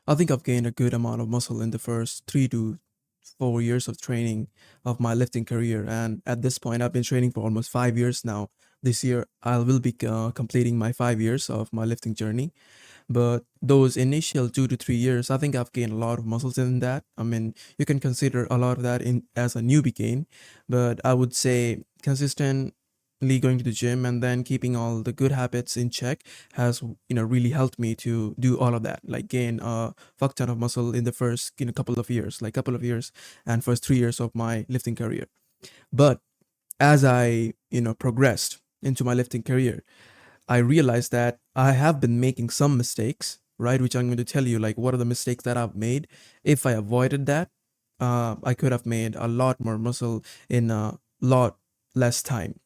I think I've gained a good amount of muscle in the first 3 to 4 years of training of my lifting career. And at this point, I've been training for almost 5 years now. This year, I will be completing my 5 years of my lifting journey. But those initial 2 to 3 years, I think I've gained a lot of muscles in that. I mean, you can consider a lot of that in as a newbie gain, but I would say consistently going to the gym and then keeping all the good habits in check has really helped me to do all of that, like gain a fuck ton of muscle in the first couple of years and first 3 years of my lifting career. But as I progressed into my lifting career, I realized that I have been making some mistakes, right? Which I'm going to tell you, like, what are the mistakes that I've made. If I avoided that, I could have made a lot more muscle in a lot less time.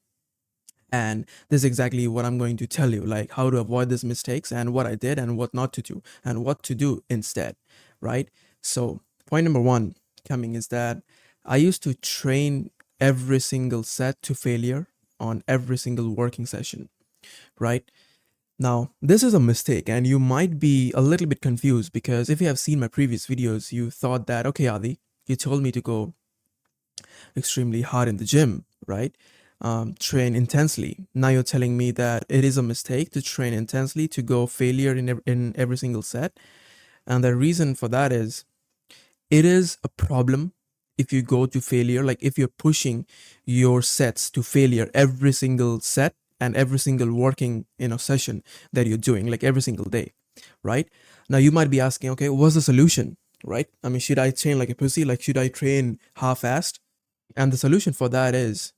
And this is exactly what I'm going to tell you, like how to avoid these mistakes and what I did and what not to do and what to do instead, right? So, point number one coming is that I used to train every single set to failure on every single working session, right? Now, this is a mistake, and you might be a little bit confused because if you have seen my previous videos, you thought that, okay, Adi, you told me to go extremely hard in the gym, right? Train intensely. Now you're telling me that it is a mistake to train intensely to go failure in every single set. And the reason for that is it is a problem if you go to failure, like if you're pushing your sets to failure every single set and every single working session that you're doing, like every single day, right? Now you might be asking, okay, what's the solution, right? I mean, should I train like a pussy? Like, should I train half-assed? And the solution for that is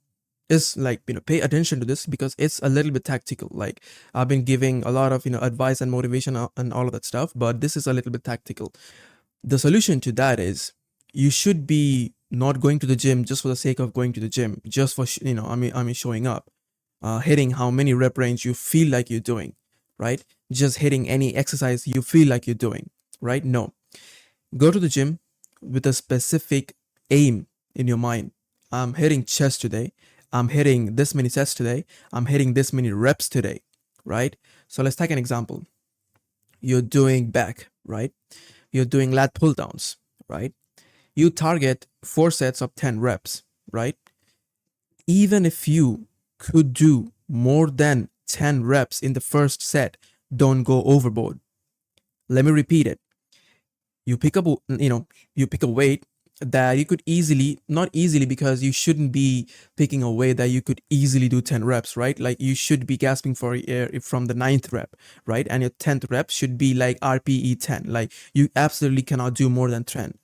like, pay attention to this because it's a little bit tactical. Like, I've been giving a lot of advice and motivation and all of that stuff, but this is a little bit tactical. The solution to that is you should be not going to the gym just for the sake of going to the gym, just for I mean showing up, hitting how many rep range you feel like you're doing, right? Just hitting any exercise you feel like you're doing, right? No, go to the gym with a specific aim in your mind. I'm hitting chest today. I'm hitting this many sets today. I'm hitting this many reps today, right? So let's take an example. You're doing back, right? You're doing lat pull downs, right? You target 4 sets of 10 reps, right? Even if you could do more than 10 reps in the first set, don't go overboard. Let me repeat it. You pick up, you pick a weight that you could easily, not easily because you shouldn't be picking a weight that you could easily do 10 reps, right? Like you should be gasping for air from the ninth rep, right? And your 10th rep should be like RPE 10. Like you absolutely cannot do more than 10.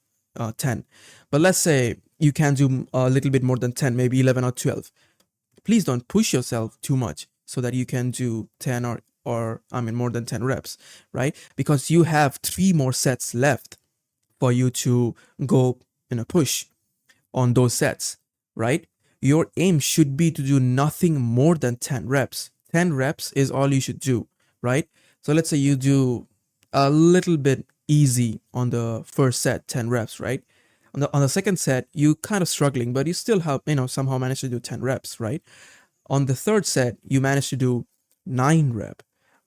But let's say you can do a little bit more than 10, maybe 11 or 12. Please don't push yourself too much so that you can do 10 or I mean more than 10 reps, right? Because you have 3 more sets left for you to go in a push on those sets, right? Your aim should be to do nothing more than 10 reps. 10 reps is all you should do, right? So let's say you do a little bit easy on the first set, 10 reps, right? On the second set, you kind of struggling, but you still have, somehow managed to do 10 reps, right? On the third set, you managed to do 9 reps.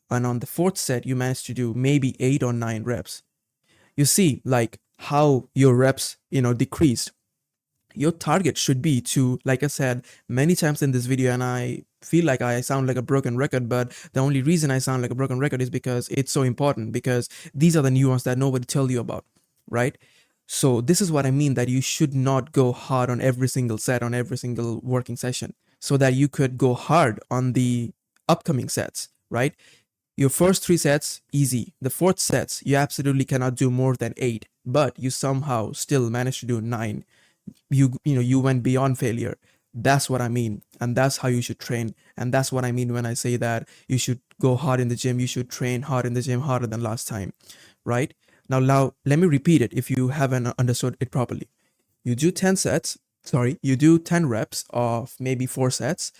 And on the fourth set, you managed to do maybe 8 or 9 reps. You see, like how your reps, decreased. Your target should be to, like I said many times in this video, and I feel like I sound like a broken record, but the only reason I sound like a broken record is because it's so important, because these are the nuances that nobody tell you about, right? So this is what I mean, that you should not go hard on every single set, on every single working session, so that you could go hard on the upcoming sets, right? Your first 3 sets, easy. The fourth sets, you absolutely cannot do more than 8, but you somehow still managed to do 9. You went beyond failure. That's what I mean, and that's how you should train. And that's what I mean when I say that you should go hard in the gym. You should train hard in the gym, harder than last time, right? Now, let me repeat it if you haven't understood it properly. You do 10 sets. Sorry, you do 10 reps of maybe 4 sets.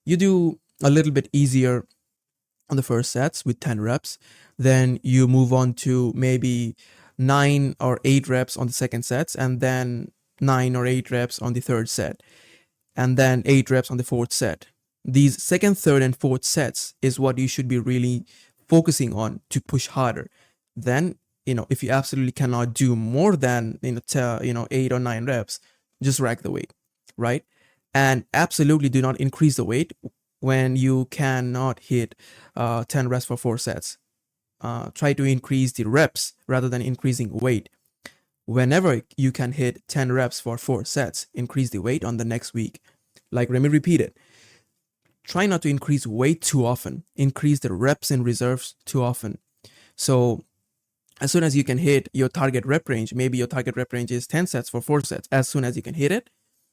You do a little bit easier on the first sets with 10 reps. Then you move on to maybe 9 or 8 reps on the second sets, and then 9 or 8 reps on the third set, and then 8 reps on the fourth set. These second, third, and fourth sets is what you should be really focusing on to push harder. Then if you absolutely cannot do more than 8 or 9 reps, just rack the weight, right? And absolutely do not increase the weight when you cannot hit 10 reps for 4 sets. Try to increase the reps rather than increasing weight. Whenever you can hit 10 reps for 4 sets, increase the weight on the next week. Like, let me repeat it. Try not to increase weight too often. Increase the reps in reserves too often. So as soon as you can hit your target rep range, maybe your target rep range is 10 sets for 4 sets. As soon as you can hit it,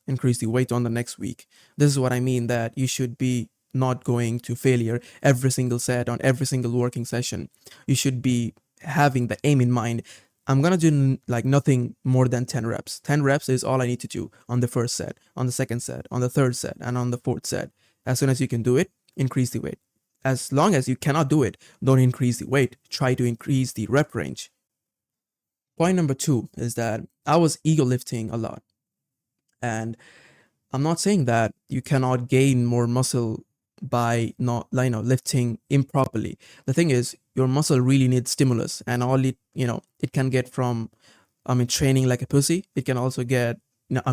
increase the weight on the next week. This is what I mean, that you should be not going to failure every single set on every single working session. You should be having the aim in mind. I'm gonna do like nothing more than 10 reps. 10 reps is all I need to do on the first set, on the second set, on the third set, and on the fourth set. As soon as you can do it, increase the weight. As long as you cannot do it, don't increase the weight. Try to increase the rep range. Point number 2 is that I was ego lifting a lot. And I'm not saying that you cannot gain more muscle by not lifting improperly. The thing is, your muscle really needs stimulus, and all it can get from training like a pussy. It can also get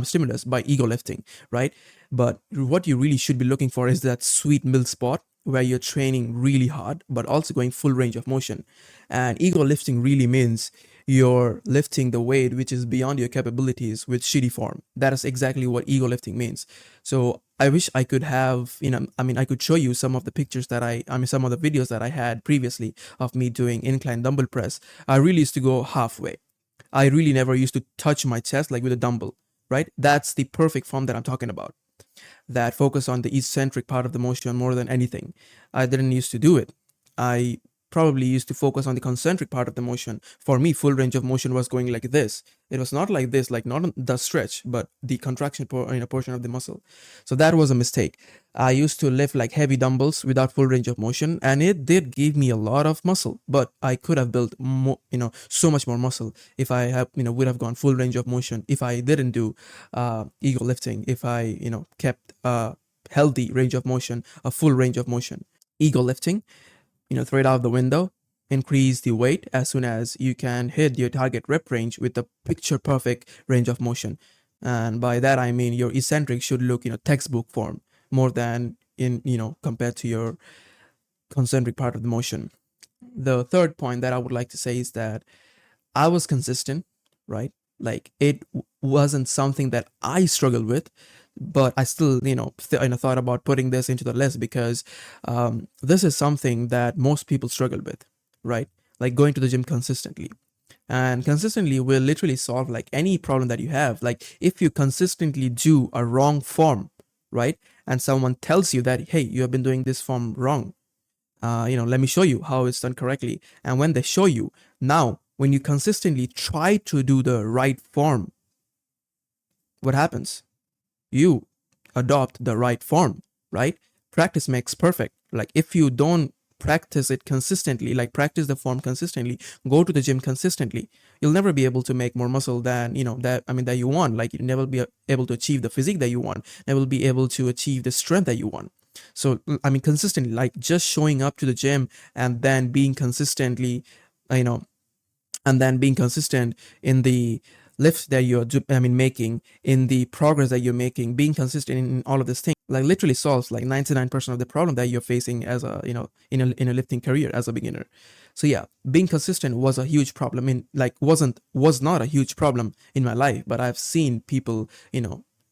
stimulus by ego lifting, right? But what you really should be looking for is that sweet middle spot where you're training really hard but also going full range of motion. And ego lifting really means you're lifting the weight which is beyond your capabilities with shitty form. That is exactly what ego lifting means. So I wish I could have, I could show you some of the pictures that some of the videos that I had previously of me doing incline dumbbell press. I really used to go halfway. I really never used to touch my chest like with a dumbbell, right? That's the perfect form that I'm talking about, that focus on the eccentric part of the motion more than anything. I didn't used to do it. I probably used to focus on the concentric part of the motion. For me, full range of motion was going like this. It was not like this, like not the stretch, but the contraction portion of the muscle. So that was a mistake. I used to lift like heavy dumbbells without full range of motion, and it did give me a lot of muscle. But I could have built more, so much more muscle if I have, would have gone full range of motion. If I didn't do ego lifting, if I, kept a healthy range of motion, a full range of motion. Ego lifting, throw it out the window. Increase the weight as soon as you can hit your target rep range with the picture perfect range of motion. And by that I mean your eccentric should look textbook form more than in compared to your concentric part of the motion. The third point that I would like to say is that I was consistent, right? Like, it wasn't something that I struggled with, but I still, thought about putting this into the list because this is something that most people struggle with, right? Like going to the gym consistently. And consistently will literally solve like any problem that you have. Like, if you consistently do a wrong form, right? And someone tells you that, hey, you have been doing this form wrong. Let me show you how it's done correctly. And when they show you, now when you consistently try to do the right form, what happens? You adopt the right form, right? Practice makes perfect. Like, if you don't practice it consistently, like practice the form consistently, go to the gym consistently, you'll never be able to make more muscle than, that you want. Like, you'll never be able to achieve the physique that you want, never be able to achieve the strength that you want. So, consistently, like just showing up to the gym and then being consistently, you know, and then being consistent in the lifts that you're making, in the progress that you're making, being consistent in all of these things, like literally solves like 99% of the problem that you're facing as a in a lifting career as a beginner. So yeah, being consistent was a huge problem in like was not a huge problem in my life, but I've seen people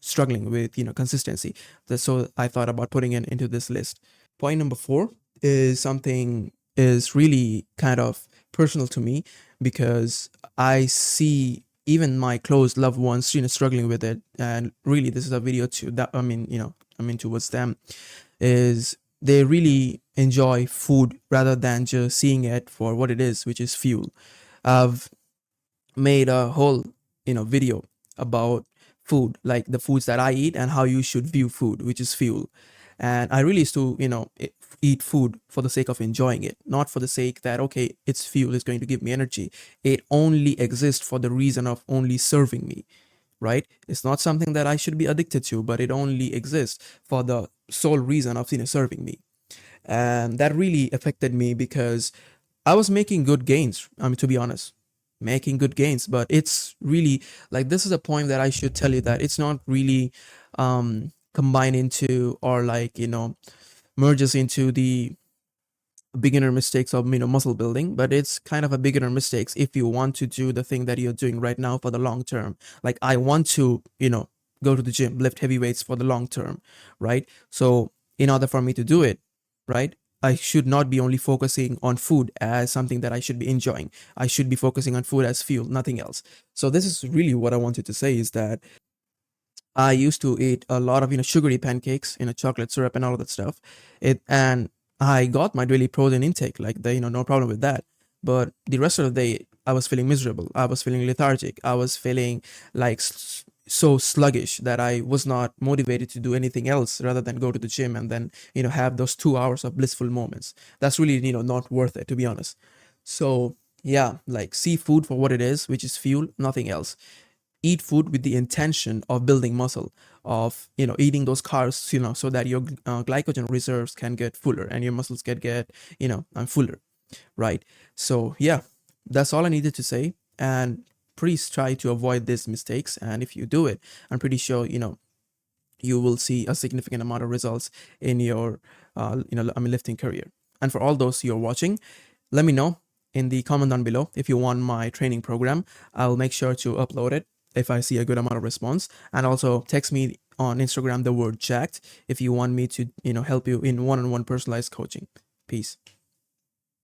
struggling with consistency. So I thought about putting it into this list. Point number 4 is something is really kind of personal to me because I see even my close loved ones struggling with it. And really, this is a video to that towards them, is they really enjoy food rather than just seeing it for what it is, which is fuel. I've made a whole video about food, like the foods that I eat and how you should view food, which is fuel. And I really used to eat food for the sake of enjoying it, not for the sake that, okay, it's fuel, it's going to give me energy. It only exists for the reason of only serving me, right? It's not something that I should be addicted to, but it only exists for the sole reason of serving me. And that really affected me because I was making good gains, to be honest. making good gains. But it's really like, this is a point that I should tell you, that it's not really combined into, or like, merges into the beginner mistakes of, muscle building, but it's kind of a beginner mistakes if you want to do the thing that you're doing right now for the long term. Like, I want to, go to the gym, lift heavy weights for the long term, right? So in order for me to do it, right, I should not be only focusing on food as something that I should be enjoying. I should be focusing on food as fuel, nothing else. So this is really what I wanted to say, is that I used to eat a lot of, sugary pancakes, chocolate syrup and all of that stuff. And I got my daily protein intake, like, no problem with that. But the rest of the day, I was feeling miserable. I was feeling lethargic. I was feeling like so sluggish that I was not motivated to do anything else rather than go to the gym and then, have those 2 hours of blissful moments. That's really, not worth it, to be honest. So yeah, like, see food for what it is, which is fuel, nothing else. Eat food with the intention of building muscle, of, eating those carbs, so that your glycogen reserves can get fuller and your muscles get fuller, right? So yeah, that's all I needed to say. And please try to avoid these mistakes, and if you do it, I'm pretty sure, you will see a significant amount of results in your lifting career. And for all those you're watching, let me know in the comment down below if you want my training program. I'll make sure to upload it if I see a good amount of response. And also text me on Instagram the word jacked if you want me to, help you in one-on-one personalized coaching. Peace.